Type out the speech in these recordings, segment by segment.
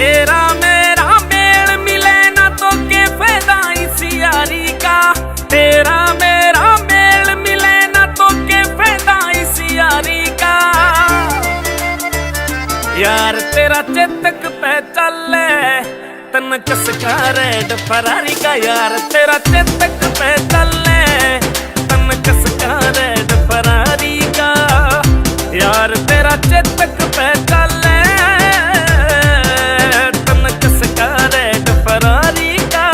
तेरा मेरा मेल मिले ना तो के फायदा इस यारी का। तेरा मेरा मेल मिले ना तो के फायदा इस यारी का। यार तेरा चेतक पे चले तन कसका रेड फरारी का। यार तेरा चेतक पे चले तन कसका रेड फरारी का। यार तेरा चेतक पे चले तन कसका रेड फरारी का।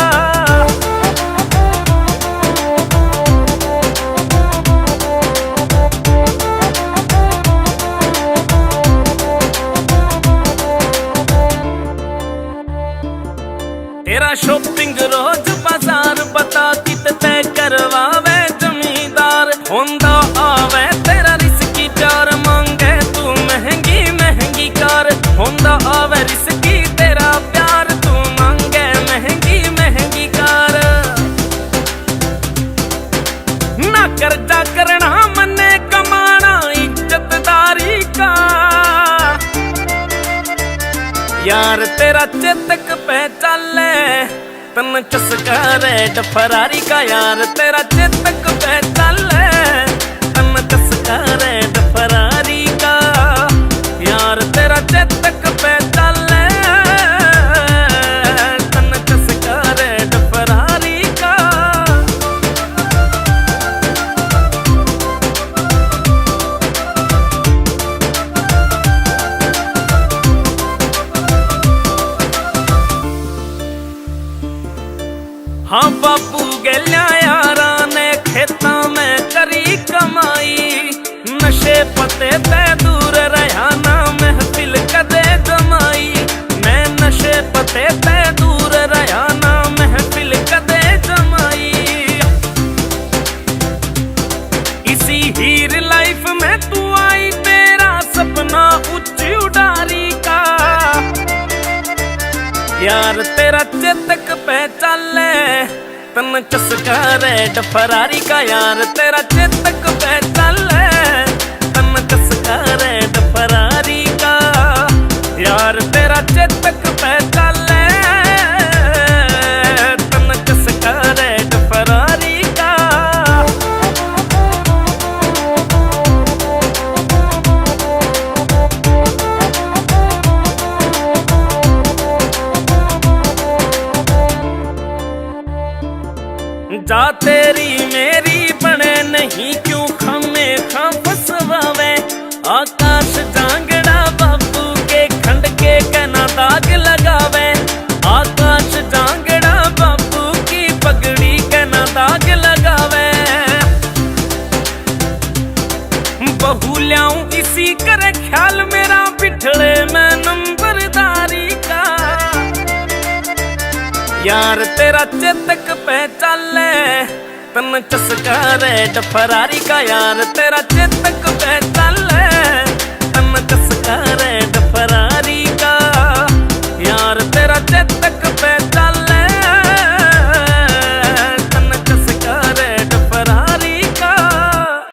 तेरा शॉपिंग रोज बाजार बता कितने करवावे जमींदार। होंदा आवे तेरा रिस्की प्यार मांगे तू महंगी महंगी कार। होंदा आवे रिस्की तेरा प्यार तू मांगे महंगी महंगी कार। ना कर्जा करना मने कमाना इज्जतदारी का। यार तेरा चेतक पे चले तन कसका रेड फरारी का। यार तेरा चेतक पे चले तन कसका रेड फरारी का। यार तेरा चेतक पे चले तन कसका रेड फरारी का। हाँ बापू गैल्या यारा ने खेता में करी कमाई। नशे पते ते दूर रहा ना महफिल कदे जमाई। मैं नशे पते ते दूर रहा ना महफिल कदे जमाई। इसी हीर लाइफ में तू आई तेरा सपना ऊंची उड़ारी का। यार तेरा चेतक पे चले तन कसका रेड फरारी का। यार तेरा चेतक पे चले तन कसका रेड फरारी का। यार तेरा चेतक पे चले तन कसका रेड फरारी का। जा तेरी मेरी बने नहीं क्यों खमे खां फसवावे। आकाश जांगड़ा बाबू के खंड के कना दाग लगावे। आकाश जांगड़ा बाबू की पगड़ी कना दाग लगावे। बहू ल्याऊं इसी करे ख्याल मेरा बिठड़े में नंबरदारी का। यार तेरा चेतक पे चले तन कसका रेड फरारी का। यार तेरा चेतक पे चले तन कसका रेड फरारी।